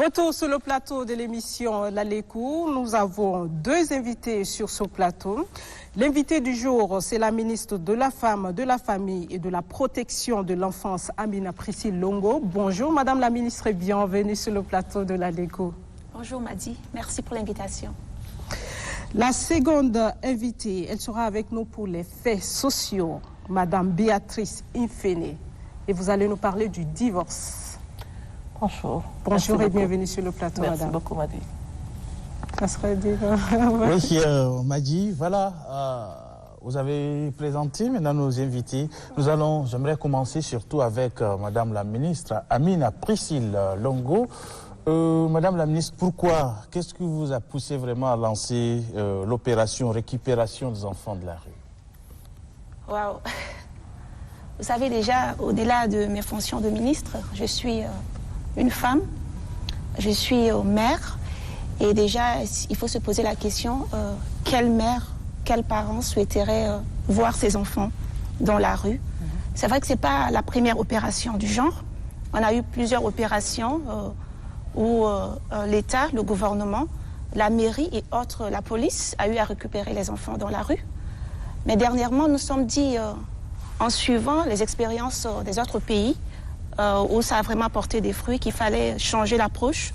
Retour sur le plateau de l'émission L'Alékou. Nous avons deux invités sur ce plateau. L'invité du jour, c'est la ministre de la Femme, de la Famille et de la Protection de l'Enfance, Amina Priscille Longo. Bonjour Madame la ministre et bienvenue sur le plateau de L'Alékou. Bonjour Madi, merci pour l'invitation. La seconde invitée, elle sera avec nous pour les faits sociaux, Madame Béatrice Infene. Et vous allez nous parler du divorce. Bonjour. Bonjour et bienvenue sur le plateau, Merci Madame. beaucoup, Madi. Ça serait dit. Oui, Madi, voilà, vous avez présenté maintenant nos invités. J'aimerais commencer surtout avec Madame la ministre Amina Priscille Longo. Madame la ministre, pourquoi, qu'est-ce qui vous a poussé vraiment à lancer l'opération récupération des enfants de la rue? Waouh! Vous savez déjà, au-delà de mes fonctions de ministre, je suis une femme, je suis mère, et déjà, il faut se poser la question, quelle mère, quel parent souhaiterait voir ses enfants dans la rue? C'est vrai que ce n'est pas la première opération du genre. On a eu plusieurs opérations où l'État, le gouvernement, la mairie et autres, la police, a eu à récupérer les enfants dans la rue. Mais dernièrement, nous sommes dit, en suivant les expériences des autres pays, où ça a vraiment porté des fruits, qu'il fallait changer l'approche.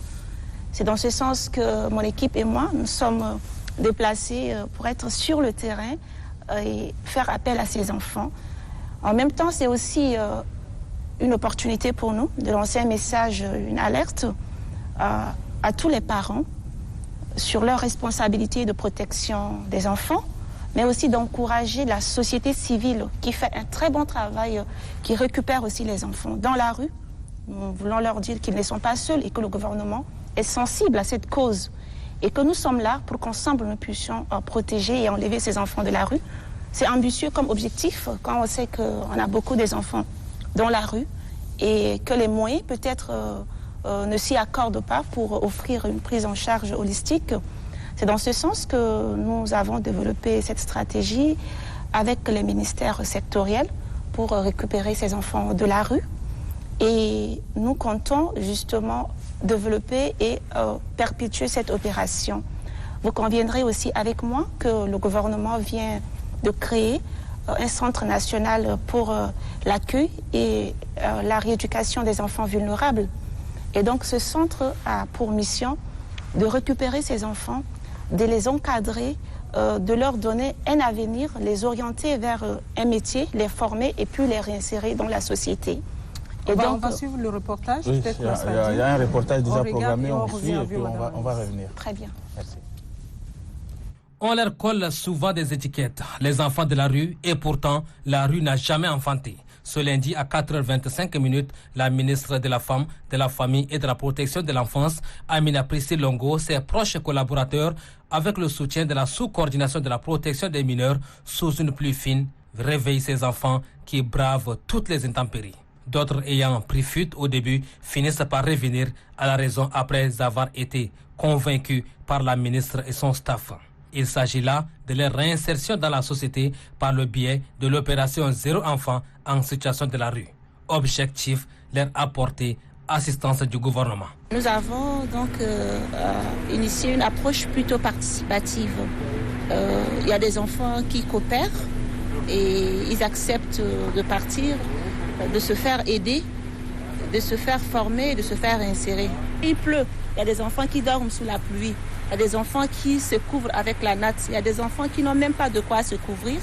C'est dans ce sens que mon équipe et moi, nous sommes déplacés pour être sur le terrain et faire appel à ces enfants. En même temps, c'est aussi une opportunité pour nous de lancer un message, une alerte à tous les parents sur leur responsabilité de protection des enfants, mais aussi d'encourager la société civile qui fait un très bon travail, qui récupère aussi les enfants dans la rue. Nous voulons leur dire qu'ils ne sont pas seuls et que le gouvernement est sensible à cette cause et que nous sommes là pour qu'ensemble nous puissions protéger et enlever ces enfants de la rue. C'est ambitieux comme objectif quand on sait qu'on a beaucoup des enfants dans la rue et que les moyens peut-être ne s'y accordent pas pour offrir une prise en charge holistique. C'est dans ce sens que nous avons développé cette stratégie avec les ministères sectoriels pour récupérer ces enfants de la rue. Et nous comptons justement développer et perpétuer cette opération. Vous conviendrez aussi avec moi que le gouvernement vient de créer un centre national pour l'accueil et la rééducation des enfants vulnérables. Et donc ce centre a pour mission de récupérer ces enfants, de les encadrer, de leur donner un avenir, les orienter vers un métier, les former et puis les réinsérer dans la société. On va suivre le reportage. Oui, il y a un reportage déjà programmé, on suit et puis on va revenir. Très bien. Merci. On leur colle souvent des étiquettes, les enfants de la rue, et pourtant, la rue n'a jamais enfanté. Ce lundi à 4h25, la ministre de la Femme, de la Famille et de la Protection de l'Enfance, Amina Priscille Longo, ses proches collaborateurs, avec le soutien de la sous-coordination de la protection des mineurs, sous une pluie fine, réveillent ces enfants qui bravent toutes les intempéries. D'autres ayant pris fuite au début finissent par revenir à la raison après avoir été convaincus par la ministre et son staff. Il s'agit là de leur réinsertion dans la société par le biais de l'opération Zéro enfant en situation de la rue. Objectif, leur apporter assistance du gouvernement. Nous avons donc initié une approche plutôt participative. Il y a des enfants qui coopèrent et ils acceptent de partir, de se faire aider, de se faire former, de se faire insérer. Il pleut, il y a des enfants qui dorment sous la pluie. Il y a des enfants qui se couvrent avec la natte. Il y a des enfants qui n'ont même pas de quoi se couvrir.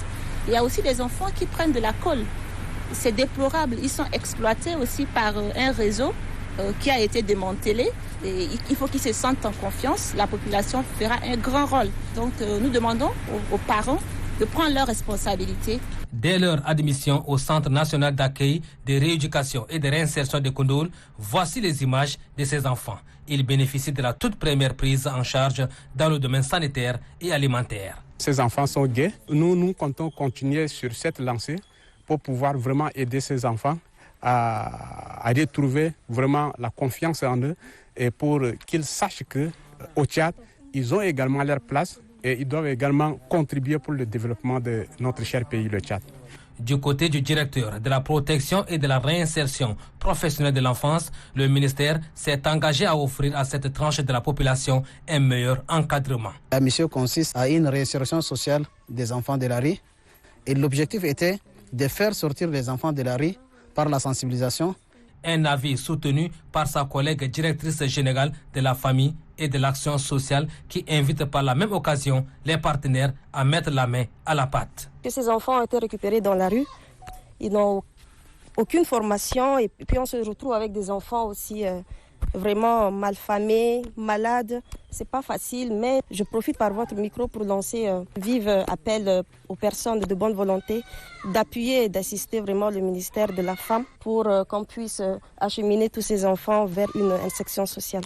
Il y a aussi des enfants qui prennent de la colle. C'est déplorable. Ils sont exploités aussi par un réseau qui a été démantelé. Et il faut qu'ils se sentent en confiance. La population fera un grand rôle. Donc nous demandons aux parents de prendre leurs responsabilités. Dès leur admission au Centre national d'accueil, de rééducation et de réinsertion de Koundoul, voici les images de ces enfants. Ils bénéficient de la toute première prise en charge dans le domaine sanitaire et alimentaire. Ces enfants sont gays. Nous comptons continuer sur cette lancée pour pouvoir vraiment aider ces enfants à retrouver vraiment la confiance en eux et pour qu'ils sachent qu'au Tchad, ils ont également leur place et ils doivent également contribuer pour le développement de notre cher pays, le Tchad. Du côté du directeur de la protection et de la réinsertion professionnelle de l'enfance, le ministère s'est engagé à offrir à cette tranche de la population un meilleur encadrement. La mission consiste à une réinsertion sociale des enfants de la rue. Et l'objectif était de faire sortir les enfants de la rue par la sensibilisation. Un avis soutenu par sa collègue directrice générale de la famille et de l'action sociale qui invite par la même occasion les partenaires à mettre la main à la pâte. Ces enfants ont été récupérés dans la rue, ils n'ont aucune formation et puis on se retrouve avec des enfants aussi vraiment malfamés, malades. C'est pas facile, mais je profite par votre micro pour lancer un vif appel aux personnes de bonne volonté d'appuyer et d'assister vraiment le ministère de la Femme pour qu'on puisse acheminer tous ces enfants vers une insertion sociale.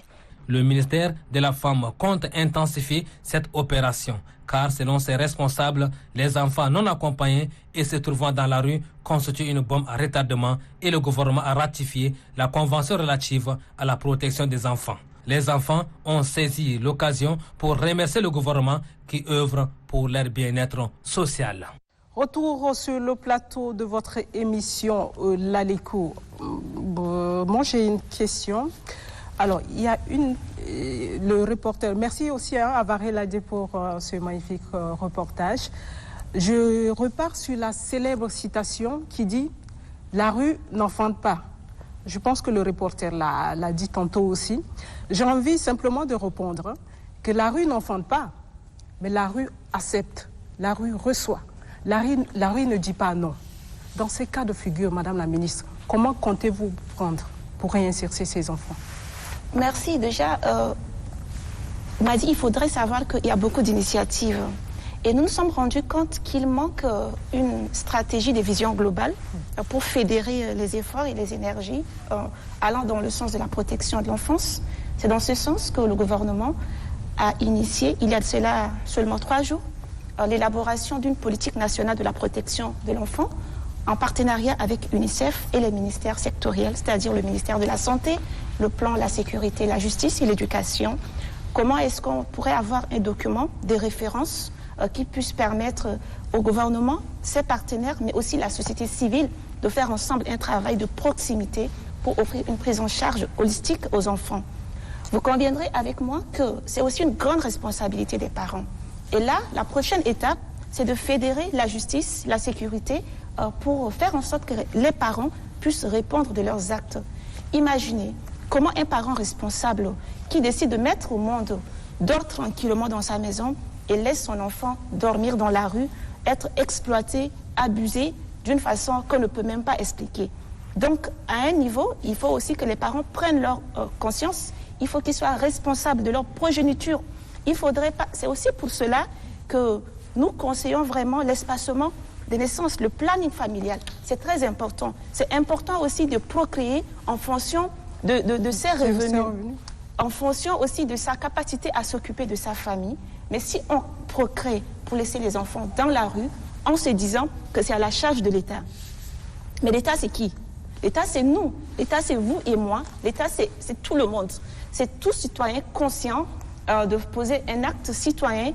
Le ministère de la Femme compte intensifier cette opération, car selon ses responsables, les enfants non accompagnés et se trouvant dans la rue constituent une bombe à retardement et le gouvernement a ratifié la convention relative à la protection des enfants. Les enfants ont saisi l'occasion pour remercier le gouvernement qui œuvre pour leur bien-être social. Retour sur le plateau de votre émission L'Aléco. Moi j'ai une question. Alors, il y a le reporter, merci aussi à Varela pour ce magnifique reportage. Je repars sur la célèbre citation qui dit « La rue n'enfante pas ». Je pense que le reporter l'a dit tantôt aussi. J'ai envie simplement de répondre que la rue n'enfante pas, mais la rue accepte, la rue reçoit. La rue ne dit pas non. Dans ces cas de figure, Madame la Ministre, comment comptez-vous prendre pour réinsérer ces enfants ? Merci. Déjà, on m'a dit qu'il faudrait savoir qu'il y a beaucoup d'initiatives. Et nous nous sommes rendus compte qu'il manque une stratégie de vision globale pour fédérer les efforts et les énergies allant dans le sens de la protection de l'enfance. C'est dans ce sens que le gouvernement a initié, il y a de cela seulement 3 jours, l'élaboration d'une politique nationale de la protection de l'enfant en partenariat avec UNICEF et les ministères sectoriels, c'est-à-dire le ministère de la Santé, le plan, la sécurité, la justice et l'éducation. Comment est-ce qu'on pourrait avoir un document, des références qui puissent permettre au gouvernement, ses partenaires, mais aussi la société civile, de faire ensemble un travail de proximité pour offrir une prise en charge holistique aux enfants. Vous conviendrez avec moi que c'est aussi une grande responsabilité des parents. Et là, la prochaine étape, c'est de fédérer la justice, la sécurité, pour faire en sorte que les parents puissent répondre de leurs actes. Imaginez comment un parent responsable qui décide de mettre au monde dort tranquillement dans sa maison et laisse son enfant dormir dans la rue, être exploité, abusé d'une façon qu'on ne peut même pas expliquer. Donc, à un niveau, il faut aussi que les parents prennent leur conscience, il faut qu'ils soient responsables de leur progéniture. Il faudrait pas. C'est aussi pour cela que nous conseillons vraiment l'espacement des naissances, le planning familial. C'est très important. C'est important aussi de procréer en fonction de ses revenus, en fonction aussi de sa capacité à s'occuper de sa famille. Mais si on procrée pour laisser les enfants dans la rue, en se disant que c'est à la charge de l'État. Mais l'État, c'est qui? L'État, c'est nous. L'État, c'est vous et moi. L'État, c'est tout le monde. C'est tout citoyen conscient de poser un acte citoyen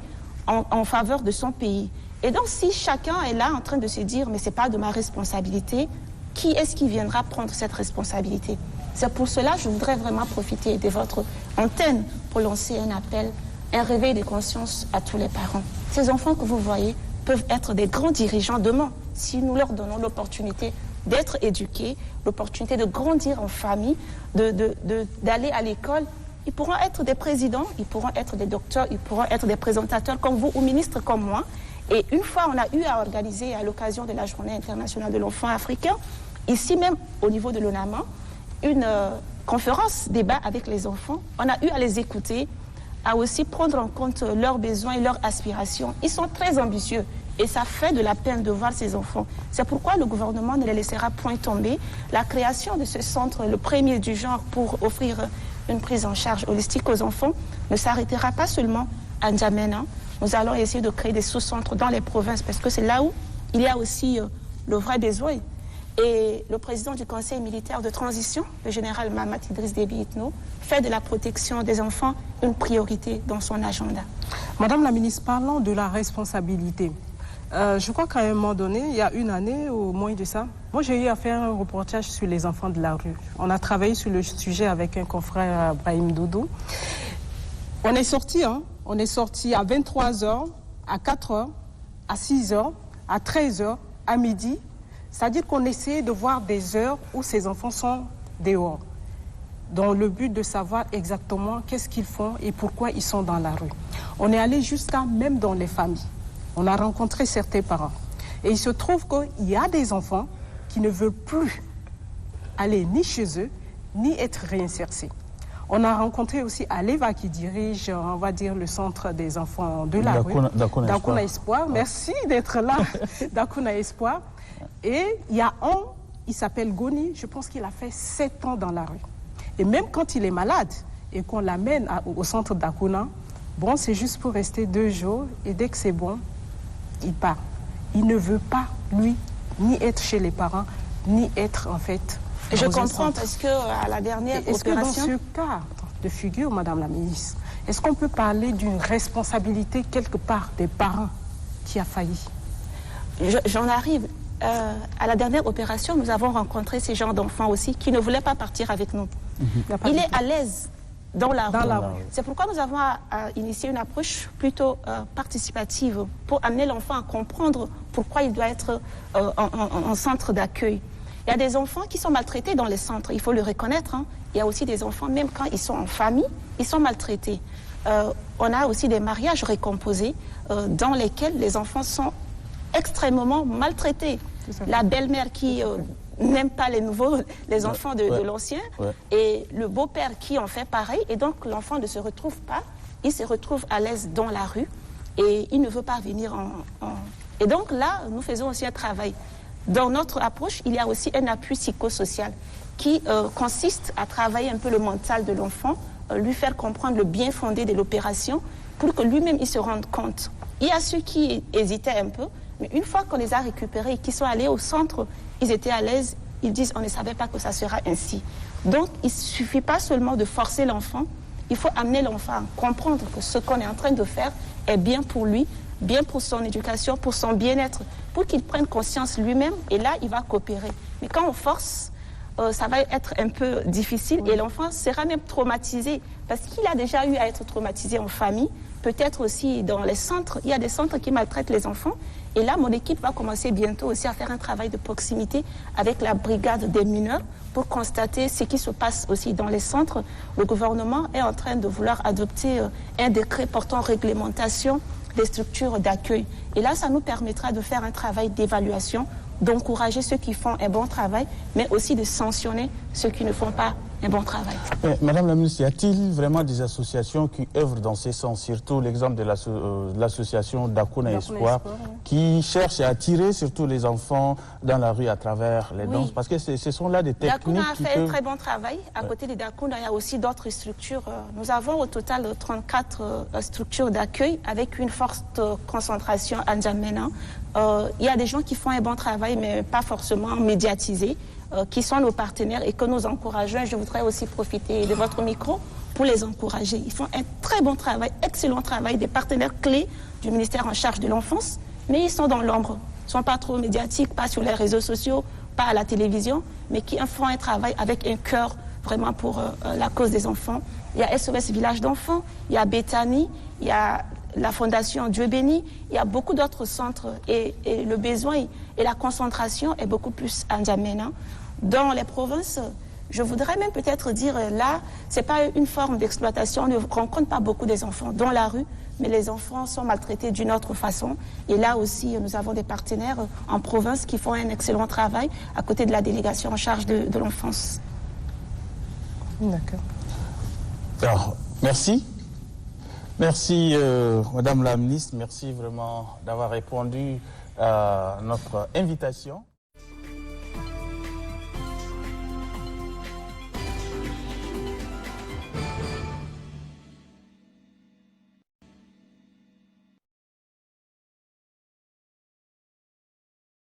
en faveur de son pays. Et donc, si chacun est là en train de se dire « mais ce n'est pas de ma responsabilité », qui est-ce qui viendra prendre cette responsabilité? C'est pour cela que je voudrais vraiment profiter de votre antenne pour lancer un appel, un réveil de conscience à tous les parents. Ces enfants que vous voyez peuvent être des grands dirigeants demain si nous leur donnons l'opportunité d'être éduqués, l'opportunité de grandir en famille, d'aller à l'école. Ils pourront être des présidents, ils pourront être des docteurs, ils pourront être des présentateurs comme vous ou ministres comme moi. Et une fois, on a eu à organiser à l'occasion de la Journée internationale de l'enfant africain, ici même au niveau de l'ONAMA, une conférence débat avec les enfants. On a eu à les écouter, à aussi prendre en compte leurs besoins et leurs aspirations. Ils sont très ambitieux et ça fait de la peine de voir ces enfants. C'est pourquoi le gouvernement ne les laissera point tomber. La création de ce centre, le premier du genre pour offrir une prise en charge holistique aux enfants, ne s'arrêtera pas seulement à N'Djamena. Nous allons essayer de créer des sous-centres dans les provinces parce que c'est là où il y a aussi le vrai besoin. Et le président du Conseil militaire de transition, le général Mahamat Idriss Déby Itno, fait de la protection des enfants une priorité dans son agenda. Madame la ministre, parlant de la responsabilité, Je crois qu'à un moment donné, il y a une année ou moins de ça, moi j'ai eu à faire un reportage sur les enfants de la rue. On a travaillé sur le sujet avec un confrère, Brahim Doudou. On est sorti à 23h, à 4h, à 6h, à 13h, à midi. C'est-à-dire qu'on essayait de voir des heures où ces enfants sont dehors, dans le but de savoir exactement qu'est-ce qu'ils font et pourquoi ils sont dans la rue. On est allé jusqu'à même dans les familles. On a rencontré certains parents. Et il se trouve qu'il y a des enfants qui ne veulent plus aller ni chez eux, ni être réinsérsés. On a rencontré aussi Aleva qui dirige, on va dire, le centre des enfants de la rue. Dakuna Espoir. Merci d'être là. Dakuna Espoir. Et il y a un, il s'appelle Goni, je pense qu'il a fait 7 ans dans la rue. Et même quand il est malade et qu'on l'amène au centre d'Akuna, bon, c'est juste pour rester 2 jours et dès que c'est bon, il part. Il ne veut pas, lui, ni être chez les parents, ni être en fait... Je comprends parce qu'à la dernière opération... Est-ce que dans ce cas de figure, Madame la ministre, est-ce qu'on peut parler d'une responsabilité quelque part des parents qui a failli? J'en arrive. À la dernière opération, nous avons rencontré ces genres d'enfants aussi qui ne voulaient pas partir avec nous. Il est à l'aise dans la rue. C'est pourquoi nous avons initié une approche plutôt participative pour amener l'enfant à comprendre pourquoi il doit être en centre d'accueil. Il y a des enfants qui sont maltraités dans les centres, il faut le reconnaître. Hein. Il y a aussi des enfants, même quand ils sont en famille, ils sont maltraités. On a aussi des mariages recomposés dans lesquels les enfants sont extrêmement maltraités. La belle-mère qui n'aime pas les enfants de l'ancien, et le beau-père qui en fait pareil, et donc l'enfant ne se retrouve pas, il se retrouve à l'aise dans la rue, et il ne veut pas venir Et donc là, nous faisons aussi un travail. Dans notre approche, il y a aussi un appui psychosocial qui consiste à travailler un peu le mental de l'enfant, lui faire comprendre le bien fondé de l'opération pour que lui-même il se rende compte. Il y a ceux qui hésitaient un peu, mais une fois qu'on les a récupérés et qu'ils sont allés au centre, ils étaient à l'aise, ils disent on ne savait pas que ça sera ainsi. Donc il ne suffit pas seulement de forcer l'enfant, il faut amener l'enfant à comprendre que ce qu'on est en train de faire est bien pour lui, bien pour son éducation, pour son bien-être, pour qu'il prenne conscience lui-même, et là, il va coopérer. Mais quand on force, ça va être un peu difficile, et l'enfant sera même traumatisé, parce qu'il a déjà eu à être traumatisé en famille, peut-être aussi dans les centres. Il y a des centres qui maltraitent les enfants, et là, mon équipe va commencer bientôt aussi à faire un travail de proximité avec la brigade des mineurs, pour constater ce qui se passe aussi dans les centres. Le gouvernement est en train de vouloir adopter un décret portant réglementation des structures d'accueil. Et là, ça nous permettra de faire un travail d'évaluation, d'encourager ceux qui font un bon travail, mais aussi de sanctionner ceux qui ne font pas un bon travail. Madame la ministre, y a-t-il vraiment des associations qui œuvrent dans ce sens, surtout l'exemple de l'association Dakuna Espoir, qui cherche à attirer surtout les enfants dans la rue à travers les danses, parce que ce sont là des techniques Dakuna a fait un très bon travail. À côté de Dakuna, il y a aussi d'autres structures. Nous avons au total 34 structures d'accueil avec une forte concentration à N'Djamena. Il y a des gens qui font un bon travail, mais pas forcément médiatisés, qui sont nos partenaires et que nous encourageons. Je voudrais aussi profiter de votre micro pour les encourager. Ils font un très bon travail, excellent travail, des partenaires clés du ministère en charge de l'enfance, mais ils sont dans l'ombre. Ils ne sont pas trop médiatiques, pas sur les réseaux sociaux, pas à la télévision, mais qui font un travail avec un cœur vraiment pour la cause des enfants. Il y a SOS Village d'enfants, il y a Bethany, il y a la Fondation Dieu béni, il y a beaucoup d'autres centres et le besoin et la concentration est beaucoup plus à N'Djamena. Dans les provinces, je voudrais même peut-être dire là, ce n'est pas une forme d'exploitation, on ne rencontre pas beaucoup des enfants dans la rue, mais les enfants sont maltraités d'une autre façon. Et là aussi, nous avons des partenaires en province qui font un excellent travail à côté de la délégation en charge de l'enfance. D'accord. Alors, merci. Merci, Madame la ministre. Merci vraiment d'avoir répondu à notre invitation.